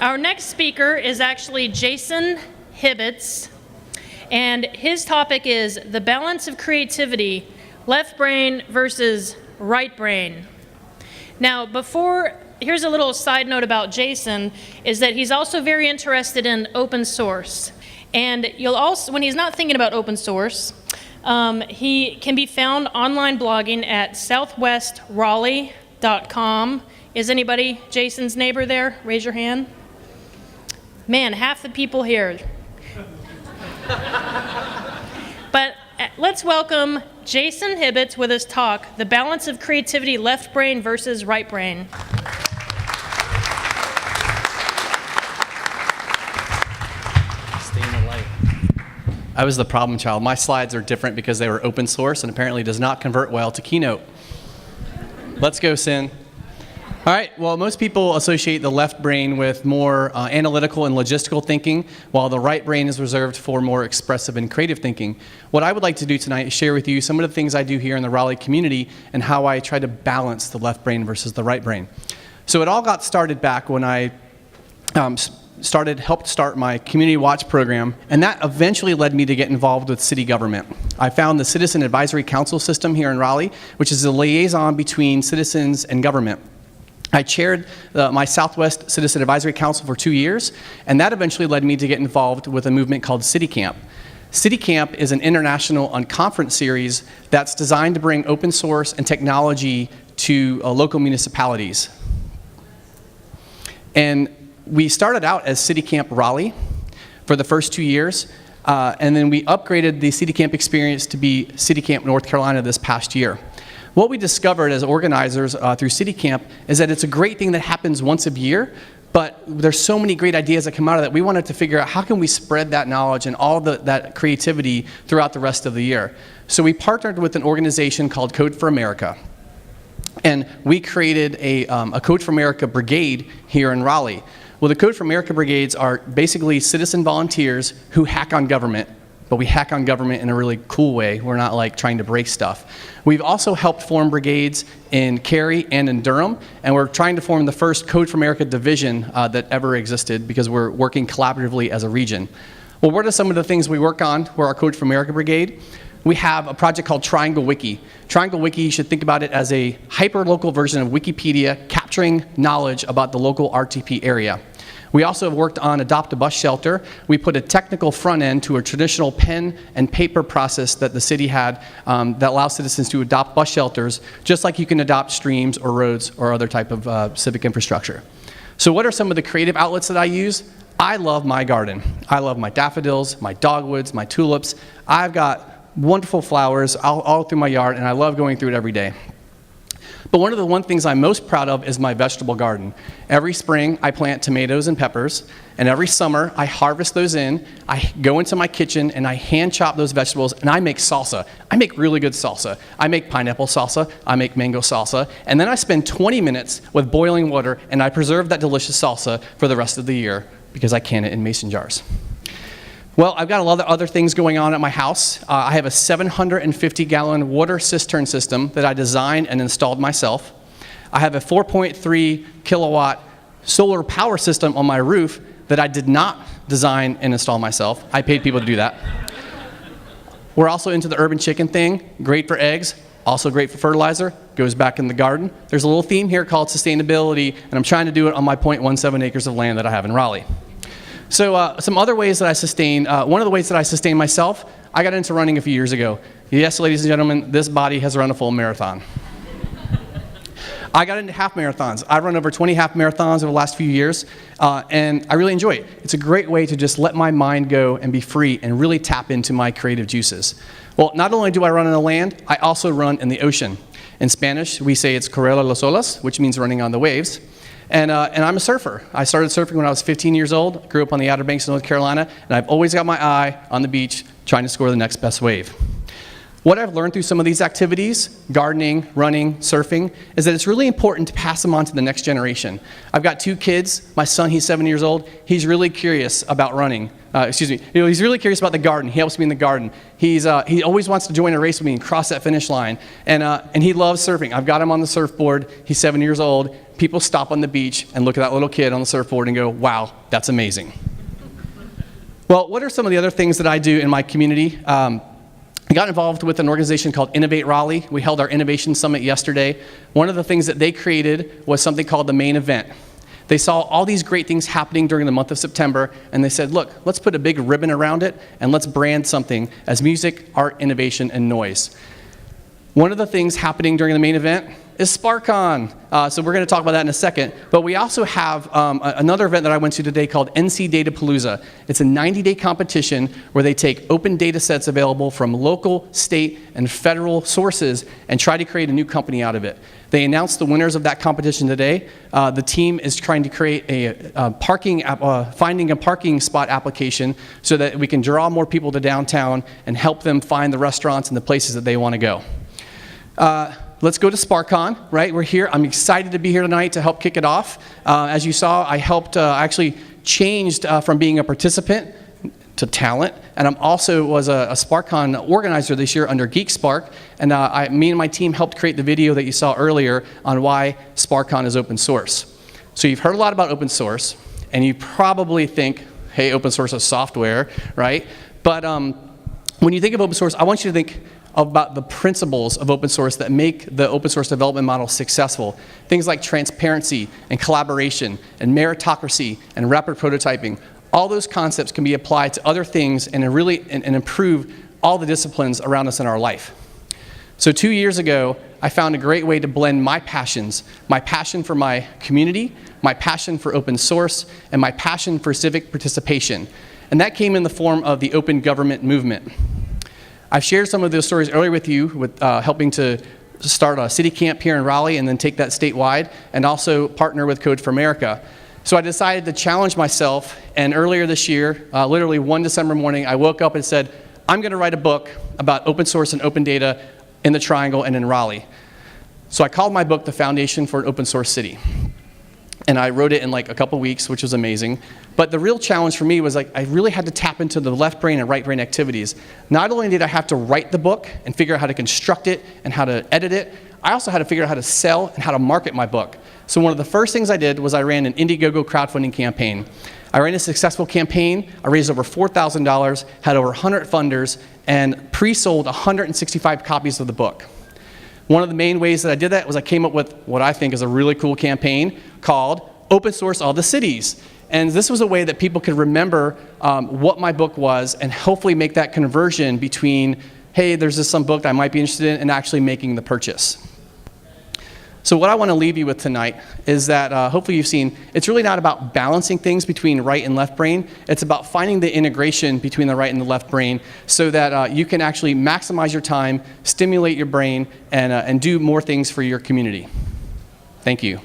Our next speaker is actually Jason Hibbets, and his topic is the balance of creativity, left brain versus right brain. Now, here's a little side note about Jason, is that he's also very interested in open source. And you'll also, when he's not thinking about open source, he can be found online blogging at southwestraleigh.com. Is anybody Jason's neighbor there? Raise your hand. Man, half the people here. But let's welcome Jason Hibbets with his talk, The Balance of Creativity, Left Brain versus Right Brain. Stay in the light. I was the problem child. My slides are different because they were open source and apparently does not convert well to Keynote. Let's go, Sin. All right, well, most people associate the left brain with more analytical and logistical thinking, while the right brain is reserved for more expressive and creative thinking. What I would like to do tonight is share with you some of the things I do here in the Raleigh community and how I try to balance the left brain versus the right brain. So it all got started back when I helped start my Community Watch program, and that eventually led me to get involved with city government. I found the Citizen Advisory Council system here in Raleigh, which is a liaison between citizens and government. I chaired my Southwest Citizen Advisory Council for 2 years, and that eventually led me to get involved with a movement called City Camp. City Camp is an international conference series that's designed to bring open source and technology to local municipalities. And we started out as City Camp Raleigh for the first 2 years, and then we upgraded the City Camp experience to be City Camp North Carolina this past year. What we discovered as organizers through City Camp is that it's a great thing that happens once a year, but there's so many great ideas that come out of that. We wanted to figure out how can we spread that knowledge and all that creativity throughout the rest of the year. So we partnered with an organization called Code for America, and we created a Code for America brigade here in Raleigh. Well, the Code for America brigades are basically citizen volunteers who hack on government, but we hack on government in a really cool way. We're not like trying to break stuff. We've also helped form brigades in Cary and in Durham, and we're trying to form the first Code for America division that ever existed because we're working collaboratively as a region. Well, what are some of the things we work on for our Code for America brigade? We have a project called Triangle Wiki. Triangle Wiki, you should think about it as a hyper-local version of Wikipedia capturing knowledge about the local RTP area. We also have worked on Adopt a Bus Shelter. We put a technical front end to a traditional pen and paper process that the city had that allows citizens to adopt bus shelters, just like you can adopt streams or roads or other type of civic infrastructure. So what are some of the creative outlets that I use? I love my garden. I love my daffodils, my dogwoods, my tulips. I've got wonderful flowers all through my yard, and I love going through it every day. But one of the things I'm most proud of is my vegetable garden. Every spring, I plant tomatoes and peppers, and every summer, I harvest those in. I go into my kitchen, and I hand chop those vegetables, and I make salsa. I make really good salsa. I make pineapple salsa, I make mango salsa, and then I spend 20 minutes with boiling water, and I preserve that delicious salsa for the rest of the year because I can it in mason jars. Well, I've got a lot of other things going on at my house. I have a 750-gallon water cistern system that I designed and installed myself. I have a 4.3 kilowatt solar power system on my roof that I did not design and install myself. I paid people to do that. We're also into the urban chicken thing, great for eggs, also great for fertilizer, goes back in the garden. There's a little theme here called sustainability, and I'm trying to do it on my 0.17 acres of land that I have in Raleigh. So some other ways that I sustain, one of the ways that I sustain myself, I got into running a few years ago. Yes, ladies and gentlemen, this body has run a full marathon. I got into half marathons. I've run over 20 half marathons over the last few years, and I really enjoy it. It's a great way to just let my mind go and be free and really tap into my creative juices. Well, not only do I run on the land, I also run in the ocean. In Spanish, we say it's correr a las olas, which means running on the waves. And I'm a surfer. I started surfing when I was 15 years old, grew up on the Outer Banks of North Carolina, and I've always got my eye on the beach trying to score the next best wave. What I've learned through some of these activities, gardening, running, surfing, is that it's really important to pass them on to the next generation. I've got 2 kids. My son, he's 7 years old. He's really curious about running. He's really curious about the garden. He helps me in the garden. He always wants to join a race with me and cross that finish line. And he loves surfing. I've got him on the surfboard. He's 7 years old. people stop on the beach and look at that little kid on the surfboard and go, wow, that's amazing. Well, what are some of the other things that I do in my community? I got involved with an organization called Innovate Raleigh. We held our Innovation Summit yesterday. One of the things that they created was something called the main event. They saw all these great things happening during the month of September, and they said, look, let's put a big ribbon around it, and let's brand something as music, art, innovation, and noise. One of the things happening during the main event is SparkCon. So we're going to talk about that in a second. But we also have another event that I went to today called NC Datapalooza. It's a 90-day competition where they take open data sets available from local, state, and federal sources and try to create a new company out of it. They announced the winners of that competition today. The team is trying to create a finding a parking spot application so that we can draw more people to downtown and help them find the restaurants and the places that they want to go. Let's go to SparkCon, right? We're here. I'm excited to be here tonight to help kick it off. As you saw, I helped, actually changed from being a participant to talent, and I'm also was a SparkCon organizer this year under Geek Spark, and me and my team helped create the video that you saw earlier on why SparkCon is open source. So you've heard a lot about open source, and you probably think, hey, open source is software, right? But when you think of open source, I want you to think about the principles of open source that make the open source development model successful. Things like transparency and collaboration and meritocracy and rapid prototyping. All those concepts can be applied to other things and really improve all the disciplines around us in our life. So 2 years ago, I found a great way to blend my passions, my passion for my community, my passion for open source, and my passion for civic participation. And that came in the form of the open government movement. I've shared some of those stories earlier with you, with helping to start a city camp here in Raleigh and then take that statewide, and also partner with Code for America. So I decided to challenge myself, and earlier this year, literally one December morning, I woke up and said, I'm going to write a book about open source and open data in the Triangle and in Raleigh. So I called my book The Foundation for an Open Source City. And I wrote it in like a couple weeks, which was amazing. But the real challenge for me was like I really had to tap into the left brain and right brain activities. Not only did I have to write the book and figure out how to construct it and how to edit it, I also had to figure out how to sell and how to market my book. So one of the first things I did was I ran an Indiegogo crowdfunding campaign. I ran a successful campaign. I raised over $4,000, had over 100 funders, and pre-sold 165 copies of the book. One of the main ways that I did that was I came up with what I think is a really cool campaign called Open Source All the Cities. And this was a way that people could remember what my book was and hopefully make that conversion between, hey, there's this some book that I might be interested in, and actually making the purchase. So what I want to leave you with tonight is that hopefully you've seen, it's really not about balancing things between right and left brain. It's about finding the integration between the right and the left brain so that you can actually maximize your time, stimulate your brain, and do more things for your community. Thank you.